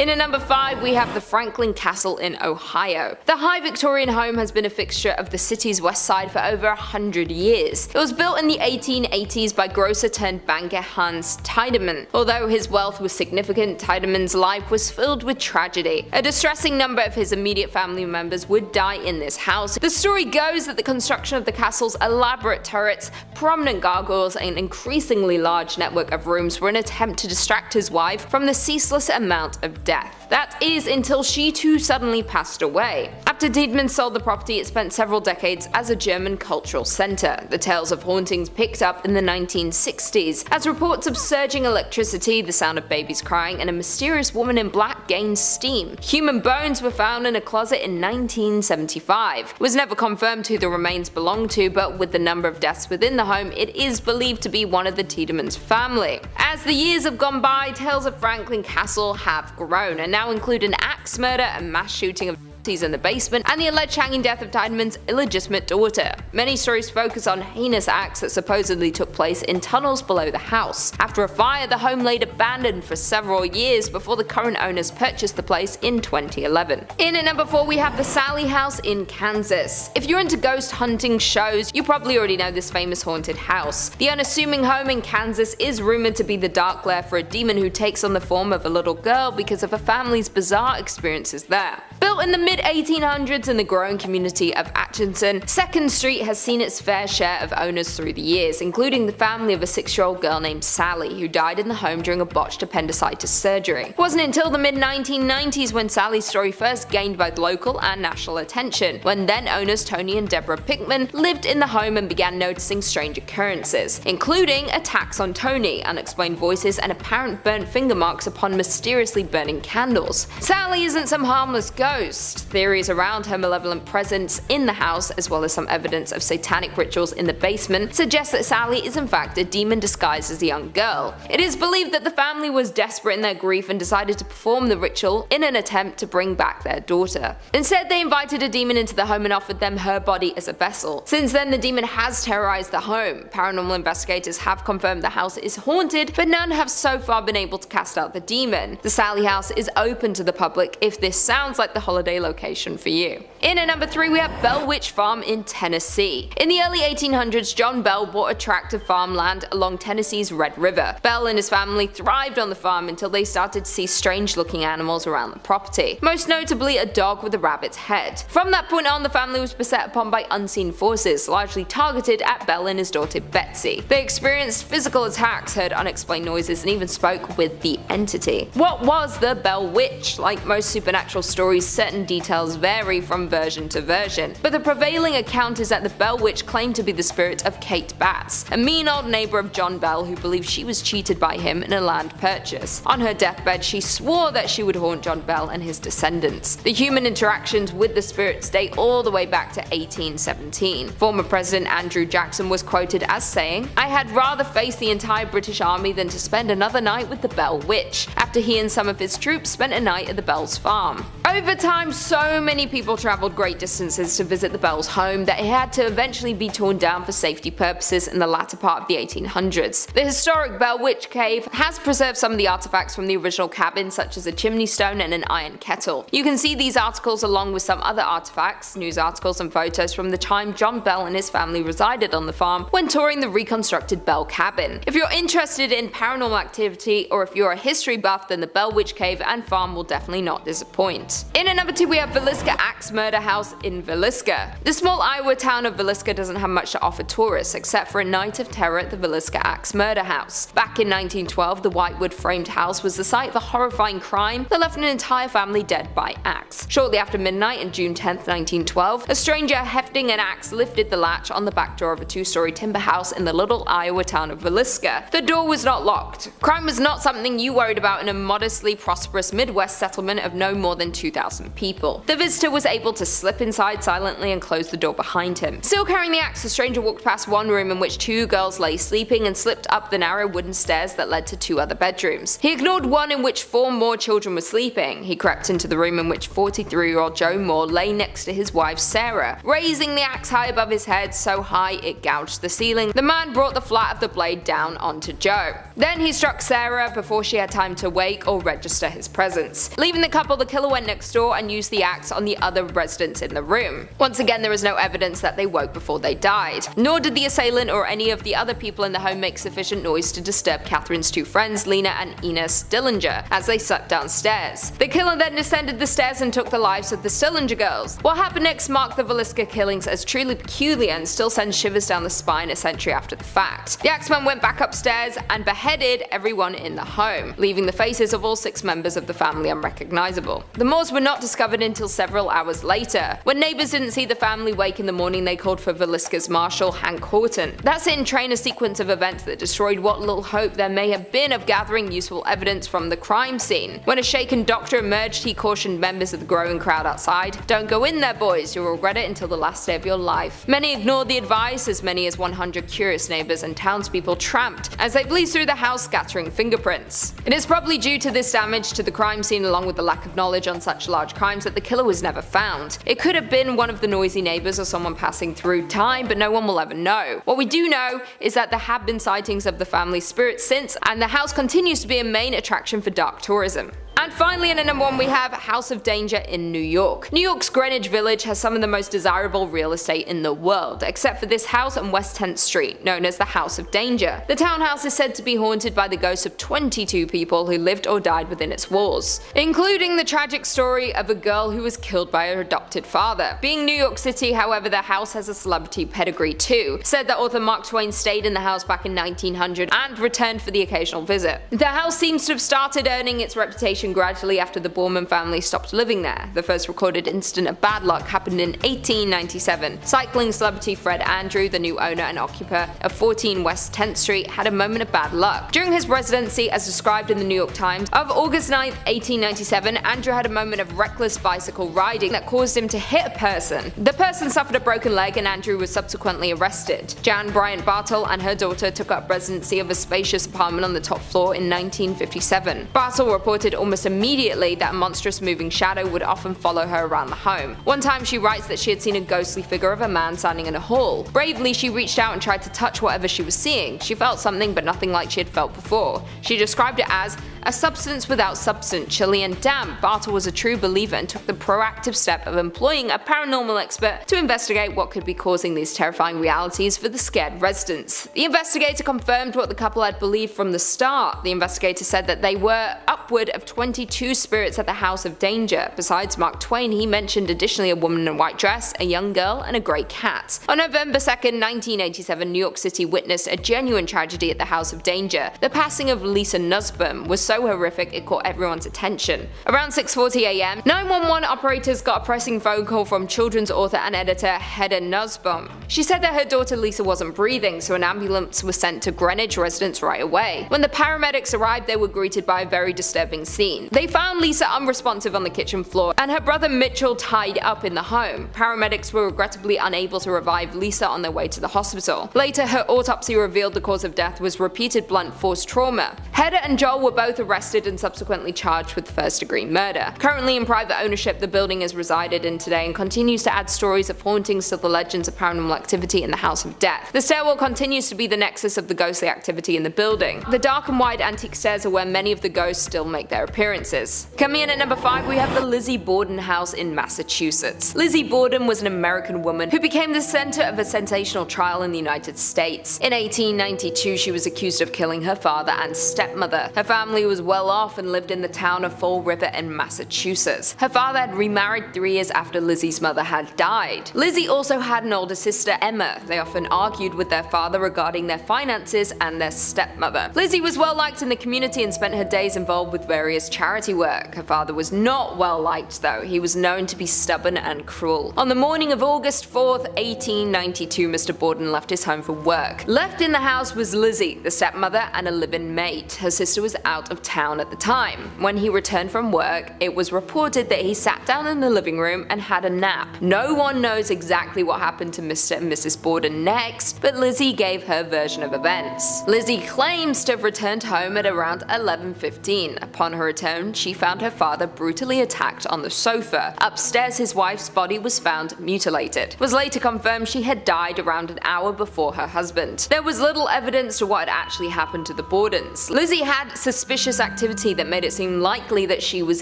In at number 5, we have the Franklin Castle in Ohio. The high Victorian home has been a fixture of the city's west side for over 100 years. It was built in the 1880s by grocer turned banker Hans Tiedemann. Although his wealth was significant, Tiedemann's life was filled with tragedy. A distressing number of his immediate family members would die in this house. The story goes that the construction of the castle's elaborate turrets, prominent gargoyles, and increasingly large network of rooms were an attempt to distract his wife from the ceaseless amount of death. That is, until she too suddenly passed away. After Tiedemann sold the property, it spent several decades as a German cultural center. The tales of hauntings picked up in the 1960s, as reports of surging electricity, the sound of babies crying, and a mysterious woman in black gained steam. Human bones were found in a closet in 1975. It was never confirmed who the remains belonged to, but with the number of deaths within the home, it is believed to be one of the Tiedemann's family. As the years have gone by, tales of Franklin Castle have grown, and now include an axe murder, a mass shooting of in the basement, and the alleged hanging death of Tiedemann's illegitimate daughter. Many stories focus on heinous acts that supposedly took place in tunnels below the house. After a fire, the home laid abandoned for several years before the current owners purchased the place in 2011. In at number 4, we have the Sallie House in Kansas. If you're into ghost hunting shows, you probably already know this famous haunted house. The unassuming home in Kansas is rumored to be the dark lair for a demon who takes on the form of a little girl because of a family's bizarre experiences there. Built in the mid-1800s in the growing community of Atchison, 2nd Street has seen its fair share of owners through the years, including the family of a 6-year-old girl named Sally, who died in the home during a botched appendicitis surgery. It wasn't until the mid-1990s when Sally's story first gained both local and national attention, when then owners Tony and Deborah Pickman lived in the home and began noticing strange occurrences, including attacks on Tony, unexplained voices, and apparent burnt finger marks upon mysteriously burning candles. Sally isn't some harmless ghost. Theories around her malevolent presence in the house, as well as some evidence of satanic rituals in the basement, suggest that Sally is in fact a demon disguised as a young girl. It is believed that the family was desperate in their grief and decided to perform the ritual in an attempt to bring back their daughter. Instead, they invited a demon into the home and offered them her body as a vessel. Since then, the demon has terrorized the home. Paranormal investigators have confirmed the house is haunted, but none have so far been able to cast out the demon. The Sallie House is open to the public if this sounds like the holiday location for you. In at number 3, we have Bell Witch Farm in Tennessee. In the early 1800s, John Bell bought a tract of farmland along Tennessee's Red River. Bell and his family thrived on the farm until they started to see strange-looking animals around the property, most notably a dog with a rabbit's head. From that point on, the family was beset upon by unseen forces, largely targeted at Bell and his daughter Betsy. They experienced physical attacks, heard unexplained noises, and even spoke with the entity. What was the Bell Witch? Like most supernatural stories, certain details vary from version to version, but the prevailing account is that the Bell Witch claimed to be the spirit of Kate Batts, a mean old neighbor of John Bell who believed she was cheated by him in a land purchase. On her deathbed, she swore that she would haunt John Bell and his descendants. The human interactions with the spirits date all the way back to 1817. Former President Andrew Jackson was quoted as saying, "I had rather face the entire British army than to spend another night with the Bell Witch," after he and some of his troops spent a night at the Bell's farm. Over time, so many people traveled great distances to visit the Bell's home that it had to eventually be torn down for safety purposes in the latter part of the 1800s. The historic Bell Witch Cave has preserved some of the artifacts from the original cabin, such as a chimney stone and an iron kettle. You can see these articles along with some other artifacts, news articles and photos from the time John Bell and his family resided on the farm when touring the reconstructed Bell cabin. If you're interested in paranormal activity, or if you're a history buff, then the Bell Witch Cave and farm will definitely not disappoint. In at number 2, we have Villisca Axe Murder House in Villisca. The small Iowa town of Villisca doesn't have much to offer tourists except for a night of terror at the Villisca Axe Murder House. Back in 1912, the whitewood framed house was the site of a horrifying crime that left an entire family dead by axe. Shortly after midnight on June 10, 1912, a stranger hefting an axe lifted the latch on the back door of a 2-story timber house in the little Iowa town of Villisca. The door was not locked. Crime was not something you worried about in a modestly prosperous Midwest settlement of no more than 2,000 people. The visitor was able to to slip inside silently and close the door behind him. Still carrying the axe, the stranger walked past one room in which two girls lay sleeping and slipped up the narrow wooden stairs that led to two other bedrooms. He ignored one in which four more children were sleeping. He crept into the room in which 43-year-old Joe Moore lay next to his wife Sarah, raising the axe high above his head so high it gouged the ceiling. The man brought the flat of the blade down onto Joe. Then he struck Sarah before she had time to wake or register his presence. Leaving the couple, the killer went next door and used the axe on the other residents in the room. Once again, there is no evidence that they woke before they died, nor did the assailant or any of the other people in the home make sufficient noise to disturb Catherine's two friends, Lena and Ina Stillinger, as they slept downstairs. The killer then descended the stairs and took the lives of the Stillinger girls. What happened next marked the Villisca killings as truly peculiar and still sends shivers down the spine a century after the fact. The axeman went back upstairs and beheaded everyone in the home, leaving the faces of all 6 members of the family unrecognizable. The Moores were not discovered until several hours later. When neighbors didn't see the family wake in the morning, they called for Villisca's marshal, Hank Horton. That set in train a sequence of events that destroyed what little hope there may have been of gathering useful evidence from the crime scene. When a shaken doctor emerged, he cautioned members of the growing crowd outside, "Don't go in there, boys, you'll regret it until the last day of your life." Many ignored the advice, as many as 100 curious neighbors and townspeople tramped as they flew through the house scattering fingerprints. It is probably due to this damage to the crime scene, along with the lack of knowledge on such large crimes, that the killer was never found. It could have been one of the noisy neighbors or someone passing through time, but no one will ever know. What we do know is that there have been sightings of the family's spirits since, and the house continues to be a main attraction for dark tourism. And finally, in at number 1, we have House of Danger in New York. New York's Greenwich Village has some of the most desirable real estate in the world, except for this house on West 10th Street, known as the House of Danger. The townhouse is said to be haunted by the ghosts of 22 people who lived or died within its walls, including the tragic story of a girl who was killed by her adopted father. Being New York City, however, the house has a celebrity pedigree too. Said that author Mark Twain stayed in the house back in 1900 and returned for the occasional visit. The house seems to have started earning its reputation gradually after the Borden family stopped living there. The first recorded incident of bad luck happened in 1897. Cycling celebrity Fred Andrew, the new owner and occupier of 14 West 10th Street, had a moment of bad luck. During his residency, as described in the New York Times, of August 9, 1897, Andrew had a moment of reckless bicycle riding that caused him to hit a person. The person suffered a broken leg and Andrew was subsequently arrested. Jan Bryant Bartle and her daughter took up residency of a spacious apartment on the top floor in 1957. Bartle reported almost immediately that a monstrous moving shadow would often follow her around the home. One time she writes that she had seen a ghostly figure of a man standing in a hall. Bravely, she reached out and tried to touch whatever she was seeing. She felt something, but nothing like she had felt before. She described it as a substance without substance, chilly and damp. Bartle was a true believer and took the proactive step of employing a paranormal expert to investigate what could be causing these terrifying realities for the scared residents. The investigator confirmed what the couple had believed from the start. The investigator said that they were upward of 22 spirits at the House of Danger. Besides Mark Twain, he mentioned additionally a woman in a white dress, a young girl, and a grey cat. On November 2nd, 1987, New York City witnessed a genuine tragedy at the House of Danger. The passing of Lisa Nussbaum was so horrific it caught everyone's attention. Around 6:40 a.m., 911 operators got a pressing phone call from children's author and editor Hedda Nussbaum. She said that her daughter Lisa wasn't breathing, so an ambulance was sent to Greenwich residents right away. When the paramedics arrived, they were greeted by a very disturbing scene. They found Lisa unresponsive on the kitchen floor and her brother Mitchell tied up in the home. Paramedics were regrettably unable to revive Lisa on their way to the hospital. Later, her autopsy revealed the cause of death was repeated blunt force trauma. Hedda and Joel were both arrested and subsequently charged with first-degree murder. Currently in private ownership, the building is resided in today and continues to add stories of hauntings to the legends of paranormal activity in the House of Death. The stairwell continues to be the nexus of the ghostly activity in the building. The dark and wide antique stairs are where many of the ghosts still make their appearances. Coming in at number 5, we have the Lizzie Borden house in Massachusetts. Lizzie Borden was an American woman who became the center of a sensational trial in the United States. In 1892, she was accused of killing her father and stepmother. Her family was well off and lived in the town of Fall River in Massachusetts. Her father had remarried 3 years after Lizzie's mother had died. Lizzie also had an older sister, Emma. They often argued with their father regarding their finances and their stepmother. Lizzie was well liked in the community and spent her days involved with various charity work. Her father was not well liked though. He was known to be stubborn and cruel. On the morning of August 4th, 1892, Mr. Borden left his home for work. Left in the house was Lizzie, the stepmother, and a live-in maid. Her sister was out of of town at the time. When he returned from work, it was reported that he sat down in the living room and had a nap. No one knows exactly what happened to Mr. and Mrs. Borden next, but Lizzie gave her version of events. Lizzie claims to have returned home at around 11:15. Upon her return, she found her father brutally attacked on the sofa. Upstairs, his wife's body was found mutilated. It was later confirmed she had died around an hour before her husband. There was little evidence to what had actually happened to the Bordens. Lizzie had suspicious activity that made it seem likely that she was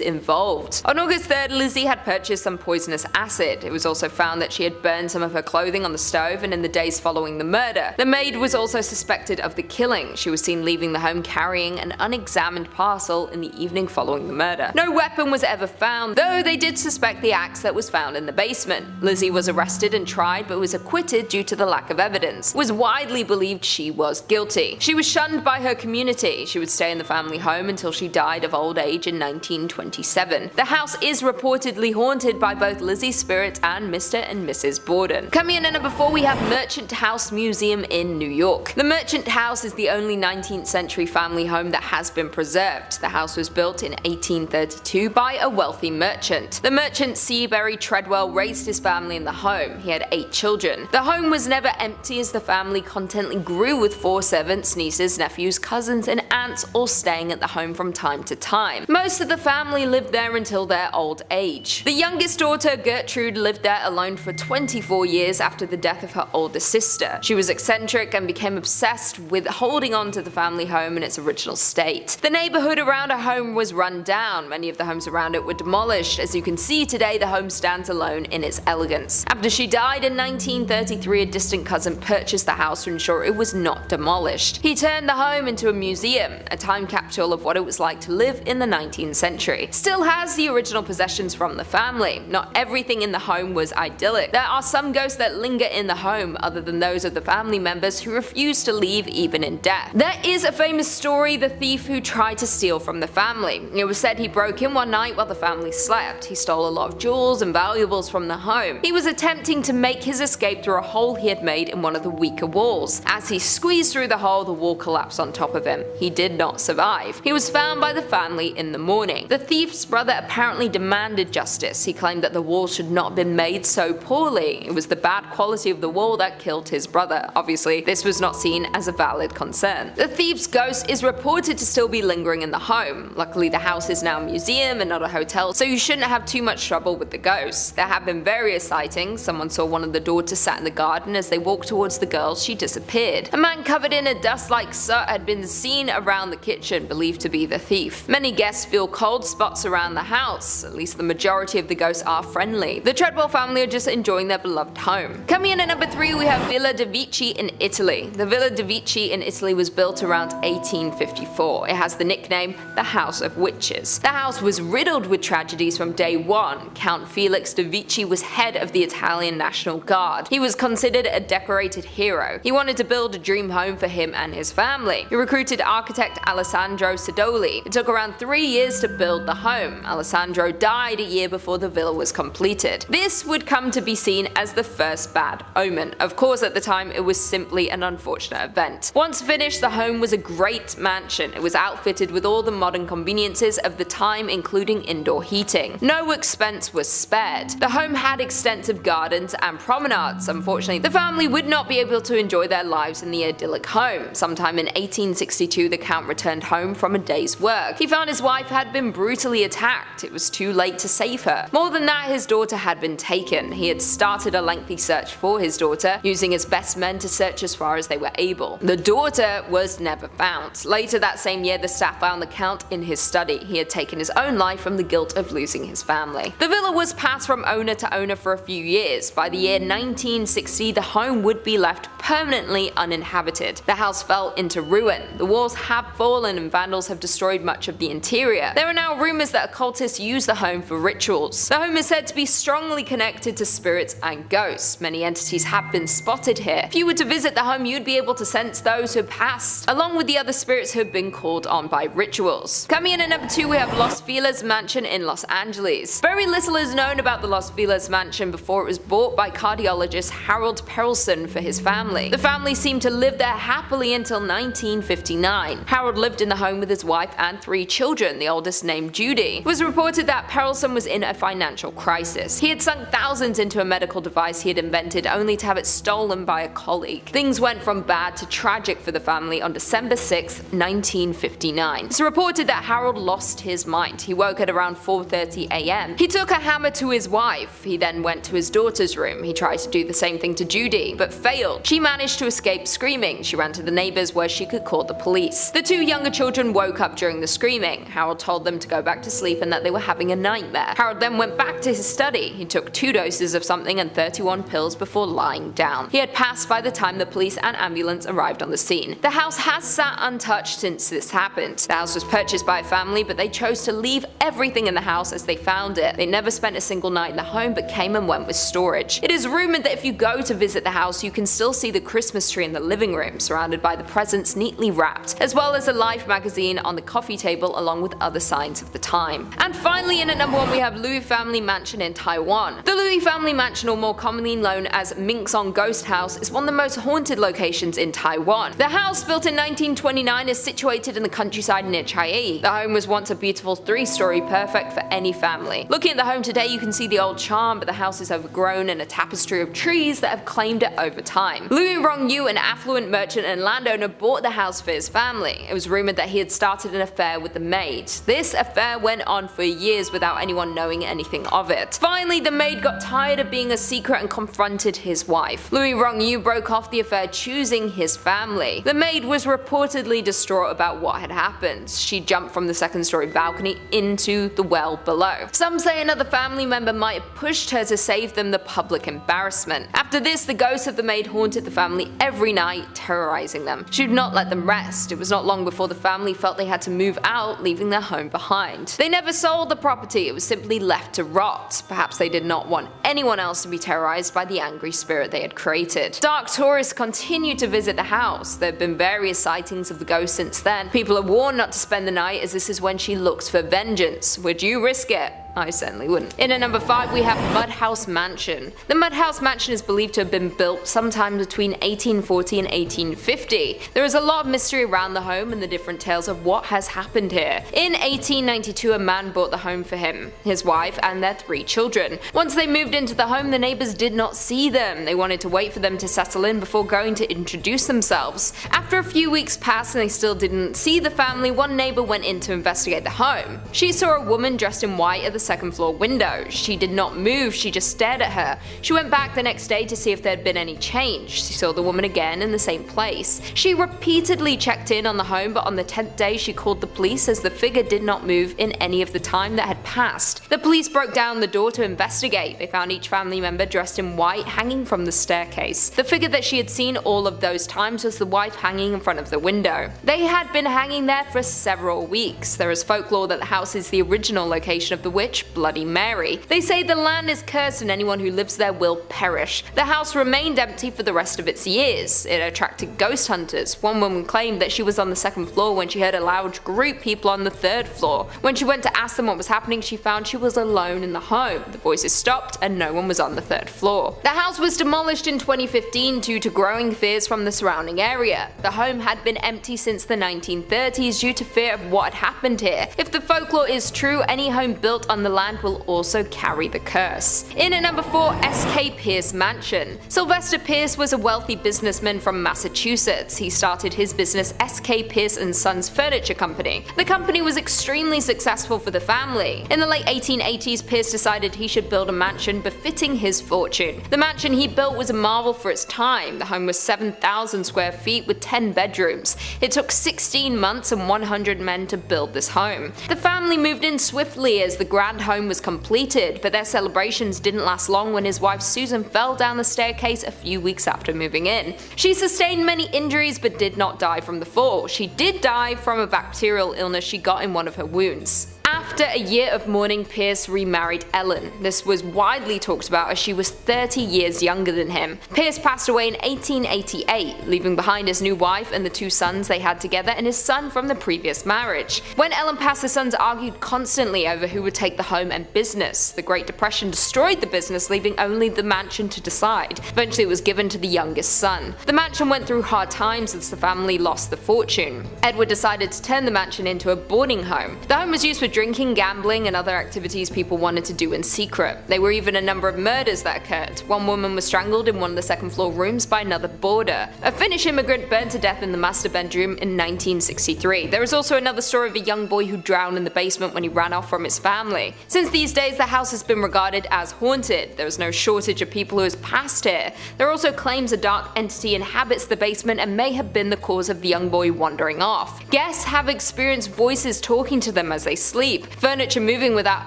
involved. On August 3rd, Lizzie had purchased some poisonous acid. It was also found that she had burned some of her clothing on the stove, and in the days following the murder, the maid was also suspected of the killing. She was seen leaving the home carrying an unexamined parcel in the evening following the murder. No weapon was ever found, though they did suspect the axe that was found in the basement. Lizzie was arrested and tried, but was acquitted due to the lack of evidence. It was widely believed she was guilty. She was shunned by her community. She would stay in the family home until she died of old age in 1927. The house is reportedly haunted by both Lizzie's spirit and Mr. and Mrs. Borden. Coming in at number 4, we have Merchant House Museum in New York. The Merchant House is the only 19th century family home that has been preserved. The house was built in 1832 by a wealthy merchant. The merchant Seabury Treadwell raised his family in the home. He had 8 children. The home was never empty as the family constantly grew, with 4 servants, nieces, nephews, cousins, and aunts all staying at the home from time to time. Most of the family lived there until their old age. The youngest daughter, Gertrude, lived there alone for 24 years after the death of her older sister. She was eccentric and became obsessed with holding on to the family home in its original state. The neighborhood around her home was run down. Many of the homes around it were demolished. As you can see today, the home stands alone in its elegance. After she died in 1933, a distant cousin purchased the house to ensure it was not demolished. He turned the home into a museum, a time capsule of what it was like to live in the 19th century. Still has the original possessions from the family. Not everything in the home was idyllic. There are some ghosts that linger in the home, other than those of the family members who refuse to leave even in death. There is a famous story, the thief who tried to steal from the family. It was said he broke in one night while the family slept. He stole a lot of jewels and valuables from the home. He was attempting to make his escape through a hole he had made in one of the weaker walls. As he squeezed through the hole, the wall collapsed on top of him. He did not survive. He was found by the family in the morning. The thief's brother apparently demanded justice. He claimed that the wall should not have been made so poorly. It was the bad quality of the wall that killed his brother. Obviously, this was not seen as a valid concern. The thief's ghost is reported to still be lingering in the home. Luckily, the house is now a museum and not a hotel, so you shouldn't have too much trouble with the ghost. There have been various sightings. Someone saw one of the daughters sat in the garden. As they walked towards the girls, she disappeared. A man covered in a dust like soot had been seen around the kitchen, believed to be the thief. Many guests feel cold spots around the house. At least the majority of the ghosts are friendly. The Treadwell family are just enjoying their beloved home. Coming in at number 3, we have Villa Delici in Italy. The Villa Delici in Italy was built around 1854. It has the nickname the House of Witches. The house was riddled with tragedies from day one. Count Felix Delici was head of the Italian National Guard. He was considered a decorated hero. He wanted to build a dream home for him and his family. He recruited architect Alessandro Sedoli. It took around 3 years to build the home. Alessandro died a year before the villa was completed. This would come to be seen as the first bad omen. Of course, at the time, it was simply an unfortunate event. Once finished, the home was a great mansion. It was outfitted with all the modern conveniences of the time, including indoor heating. No expense was spared. The home had extensive gardens and promenades. Unfortunately, the family would not be able to enjoy their lives in the idyllic home. Sometime in 1862, the Count returned home from a day's work. He found his wife had been brutally attacked. It was too late to save her. More than that, his daughter had been taken. He had started a lengthy search for his daughter, using his best men to search as far as they were able. The daughter was never found. Later that same year, the staff found the Count in his study. He had taken his own life from the guilt of losing his family. The villa was passed from owner to owner for a few years. By the year 1960, the home would be left permanently uninhabited. The house fell into ruin. The walls have fallen and vandals have destroyed much of the interior. There are now rumors that occultists use the home for rituals. The home is said to be strongly connected to spirits and ghosts. Many entities have been spotted here. If you were to visit the home, you'd be able to sense those who have passed, along with the other spirits who have been called on by rituals. Coming in at number 2, we have Los Feliz Mansion in Los Angeles. Very little is known about the Los Feliz Mansion before it was bought by cardiologist Harold Perelson for his family. family. The family seemed to live there happily until 1959. Harold lived in the home with his wife and 3 children, the oldest named Judy. It was reported that Perelson was in a financial crisis. He had sunk thousands into a medical device he had invented only to have it stolen by a colleague. Things went from bad to tragic for the family on December 6, 1959. It's reported that Harold lost his mind. He woke at around 4:30 a.m. He took a hammer to his wife. He then went to his daughter's room. He tried to do the same thing to Judy, but failed. She managed to escape screaming. She ran to the neighbors where she could call the police. The 2 younger children woke up during the screaming. Harold told them to go back to sleep and that they were having a nightmare. Harold then went back to his study. He took 2 doses of something and 31 pills before lying down. He had passed by the time the police and ambulance arrived on the scene. The house has sat untouched since this happened. The house was purchased by a family, but they chose to leave everything in the house as they found it. They never spent a single night in the home, but came and went with storage. It is rumored that if you go to visit the house, you can still see the Christmas tree in the living room, surrounded by the presents neatly wrapped, as well as a Life magazine on the coffee table along with other signs of the time. And finally, in at number 1 we have Louis Family Mansion in Taiwan. The Louis Family Mansion, or more commonly known as Mingsong Ghost House, is one of the most haunted locations in Taiwan. The house, built in 1929, is situated in the countryside near Chiayi. The home was once a beautiful 3-story, perfect for any family. Looking at the home today, you can see the old charm, but the house is overgrown and a tapestry of trees that have claimed it over time. Louis Rongyu, an affluent merchant and landowner, bought the house for his family. It was rumored that he had started an affair with the maid. This affair went on for years without anyone knowing anything of it. Finally, the maid got tired of being a secret and confronted his wife. Louis Rongyu broke off the affair, choosing his family. The maid was reportedly distraught about what had happened. She jumped from the 2nd-story balcony into the well below. Some say another family member might have pushed her to save them the public embarrassment. After this, the ghost of the maid haunted the family every night, terrorizing them. She would not let them rest. It was not long before the family felt they had to move out, leaving their home behind. They never sold the property, it was simply left to rot. Perhaps they did not want anyone else to be terrorized by the angry spirit they had created. Dark tourists continue to visit the house. There have been various sightings of the ghost since then. People are warned not to spend the night, as this is when she looks for vengeance. Would you risk it? I certainly wouldn't. In at number 5 we have Mudhouse Mansion. The Mudhouse Mansion is believed to have been built sometime between 1840 and 1850. There is a lot of mystery around the home and the different tales of what has happened here. In 1892 a man bought the home for him, his wife and their 3 children. Once they moved into the home, the neighbors did not see them. They wanted to wait for them to settle in before going to introduce themselves. After a few weeks passed and they still didn't see the family, one neighbor went in to investigate the home. She saw a woman dressed in white at the 2nd floor window. She did not move, she just stared at her. She went back the next day to see if there had been any change. She saw the woman again in the same place. She repeatedly checked in on the home, but on the 10th day she called the police as the figure did not move in any of the time that had passed. The police broke down the door to investigate. They found each family member dressed in white hanging from the staircase. The figure that she had seen all of those times was the wife hanging in front of the window. They had been hanging there for several weeks. There is folklore that the house is the original location of the witch, Bloody Mary. They say the land is cursed and anyone who lives there will perish. The house remained empty for the rest of its years. It attracted ghost hunters. One woman claimed that she was on the 2nd floor when she heard a loud group people on the 3rd floor. When she went to ask them what was happening, she found she was alone in the home. The voices stopped and no one was on the 3rd floor. The house was demolished in 2015 due to growing fears from the surrounding area. The home had been empty since the 1930s due to fear of what had happened here. If the folklore is true, any home built on the land will also carry the curse. In at number 4, S.K. Pierce Mansion. Sylvester Pierce was a wealthy businessman from Massachusetts. He started his business S.K. Pierce & Sons Furniture Company. The company was extremely successful for the family. In the late 1880s, Pierce decided he should build a mansion befitting his fortune. The mansion he built was a marvel for its time. The home was 7,000 square feet with 10 bedrooms. It took 16 months and 100 men to build this home. The family moved in swiftly as the grand home was completed, but their celebrations didn't last long when his wife Susan fell down the staircase a few weeks after moving in. She sustained many injuries but did not die from the fall. She did die from a bacterial illness she got in one of her wounds. After a year of mourning, Pierce remarried Ellen. This was widely talked about as she was 30 years younger than him. Pierce passed away in 1888, leaving behind his new wife and the 2 sons they had together and his son from the previous marriage. When Ellen passed, the sons argued constantly over who would take the home and business. The Great Depression destroyed the business, leaving only the mansion to decide. Eventually it was given to the youngest son. The mansion went through hard times as the family lost the fortune. Edward decided to turn the mansion into a boarding home. The home was used for drinking, gambling, and other activities people wanted to do in secret. There were even a number of murders that occurred. One woman was strangled in one of the second-floor rooms by another boarder. A Finnish immigrant burned to death in the master bedroom in 1963. There is also another story of a young boy who drowned in the basement when he ran off from his family. Since these days, the house has been regarded as haunted. There is no shortage of people who has passed here. There are also claims a dark entity inhabits the basement and may have been the cause of the young boy wandering off. Guests have experienced voices talking to them as they sleep, furniture moving without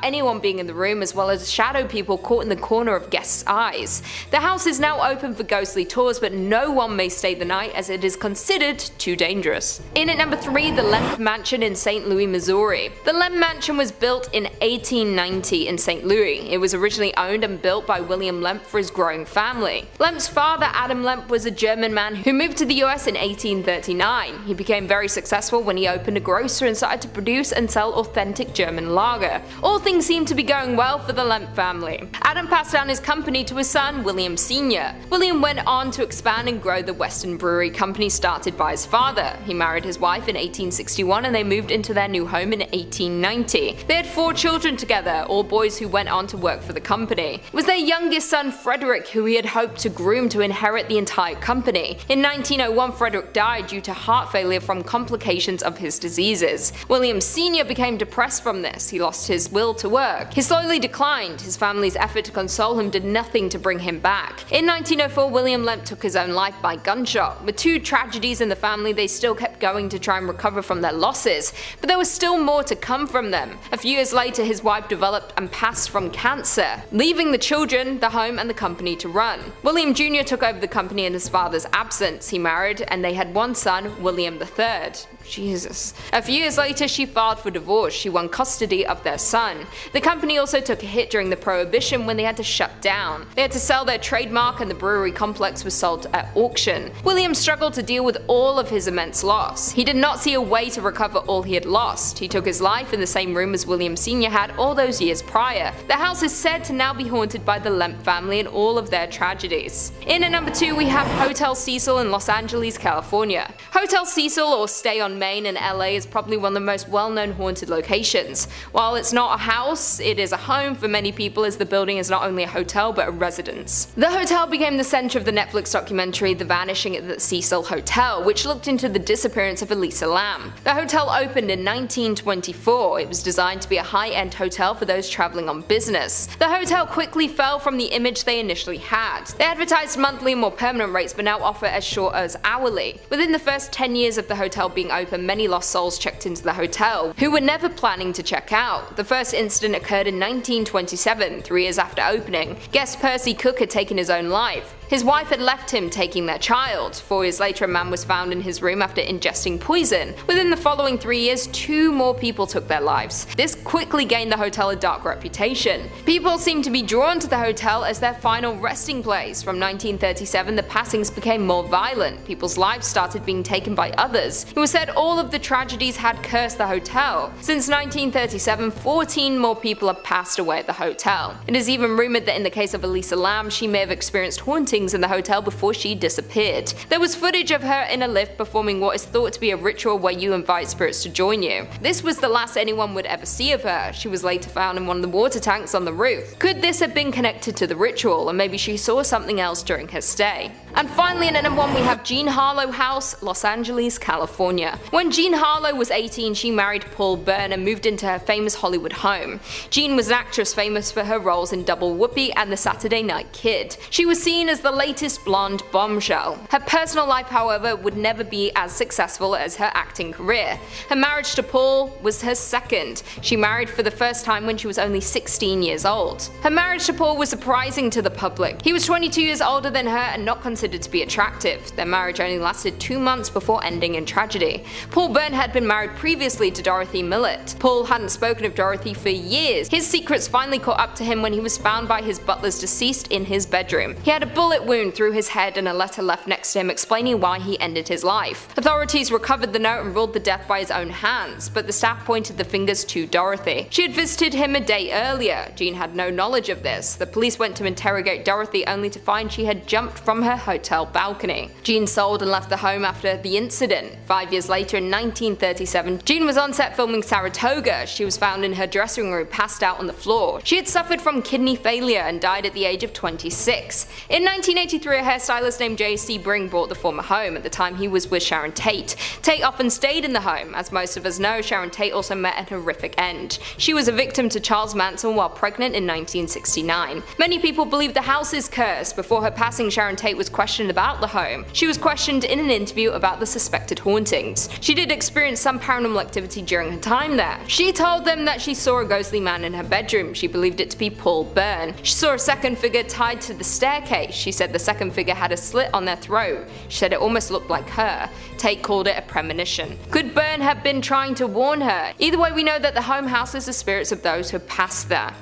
anyone being in the room, as well as shadow people caught in the corner of guests' eyes. The house is now open for ghostly tours, but no one may stay the night as it is considered too dangerous. In at number 3, the Lem Mansion in St. Louis, Missouri. The Lem Mansion was built in 1890 in St. Louis. It was originally owned and built by William Lemp for his growing family. Lemp's father, Adam Lemp, was a German man who moved to the US in 1839. He became very successful when he opened a grocery and started to produce and sell authentic German lager. All things seemed to be going well for the Lemp family. Adam passed down his company to his son, William Sr. William went on to expand and grow the Western Brewery Company started by his father. He married his wife in 1861 and they moved into their new home in 1890. They had 4 children together, all boys who went on to work for the company. It was their youngest son, Frederick, who he had hoped to groom to inherit the entire company. In 1901, Frederick died due to heart failure from complications of his diseases. William Sr. became depressed from this. He lost his will to work. He slowly declined. His family's effort to console him did nothing to bring him back. In 1904, William Lemp took his own life by gunshot. With 2 tragedies in the family, they still kept going to try and recover from their losses, but there was still more to come from them. A few years later, his wife developed and passed from cancer, leaving the children, the home, and the company to run. William Jr. took over the company in his father's absence. He married and they had 1 son, William III. Jesus. A few years later, she filed for divorce. She won custody of their son. The company also took a hit during the Prohibition when they had to shut down. They had to sell their trademark and the brewery complex was sold at auction. William struggled to deal with all of his immense loss. He did not see a way to recover all he had lost. He took his life in the same room as William Sr. had all those years prior. The house is said to now be haunted by the Lemp family and all of their tragedies. In at number 2, we have Hotel Cecil in Los Angeles, California. Hotel Cecil, or Stay on Main in LA, is probably one of the most well-known haunted locations. While it's not a house, it is a home for many people as the building is not only a hotel but a residence. The hotel became the center of the Netflix documentary The Vanishing at the Cecil Hotel, which looked into the disappearance of Elisa Lam. The hotel opened in 1924. It was designed to be a high-end hotel for those traveling on business. The hotel quickly fell from the image they initially had. They advertised monthly and more permanent rates but now offer as short as hourly. Within the first 10 years of the hotel being open, many lost souls checked into the hotel, who were never planning to check out. The first incident occurred in 1927, 3 years after opening. Guest Percy Cook had taken his own life. His wife had left him, taking their child. 4 years later, a man was found in his room after ingesting poison. Within the following 3 years, 2 more people took their lives. This quickly gained the hotel a dark reputation. People seemed to be drawn to the hotel as their final resting place. From 1937, the passings became more violent. People's lives started being taken by others. It was said all of the tragedies had cursed the hotel. Since 1937, 14 more people have passed away at the hotel. It is even rumored that in the case of Elisa Lam, she may have experienced hauntings in the hotel before she disappeared. There was footage of her in a lift performing what is thought to be a ritual where you invite spirits to join you. This was the last anyone would ever see of her. She was later found in one of the water tanks on the roof. Could this have been connected to the ritual, or maybe she saw something else during her stay? And finally, in at number 1, we have Jean Harlow House, Los Angeles, California. When Jean Harlow was 18, she married Paul Byrne and moved into her famous Hollywood home. Jean was an actress famous for her roles in Double Whoopee and The Saturday Night Kid. She was seen as the latest blonde bombshell. Her personal life, however, would never be as successful as her acting career. Her marriage to Paul was her second. She married for the first time when she was only 16 years old. Her marriage to Paul was surprising to the public. He was 22 years older than her and not considered considered to be attractive. Their marriage only lasted 2 months before ending in tragedy. Paul Byrne had been married previously to Dorothy Millett. Paul hadn't spoken of Dorothy for years. His secrets finally caught up to him when he was found by his butler's deceased in his bedroom. He had a bullet wound through his head and a letter left next to him explaining why he ended his life. Authorities recovered the note and ruled the death by his own hands, but the staff pointed the fingers to Dorothy. She had visited him a day earlier. Jean had no knowledge of this. The police went to interrogate Dorothy only to find she had jumped from her hotel balcony. Jean sold and left the home after the incident. 5 years later, in 1937, Jean was on set filming Saratoga. She was found in her dressing room passed out on the floor. She had suffered from kidney failure and died at the age of 26. In 1983, a hairstylist named J.C. Bring bought the former home. At the time, he was with Sharon Tate. Tate often stayed in the home. As most of us know, Sharon Tate also met an horrific end. She was a victim to Charles Manson while pregnant in 1969. Many people believe the house is cursed. Before her passing, Sharon Tate was questioned about the home. She was questioned in an interview about the suspected hauntings. She did experience some paranormal activity during her time there. She told them that she saw a ghostly man in her bedroom. She believed it to be Paul Byrne. She saw a second figure tied to the staircase. She said the second figure had a slit on their throat. She said it almost looked like her. Tate called it a premonition. Could Byrne have been trying to warn her? Either way, we know that the home houses the spirits of those who passed there.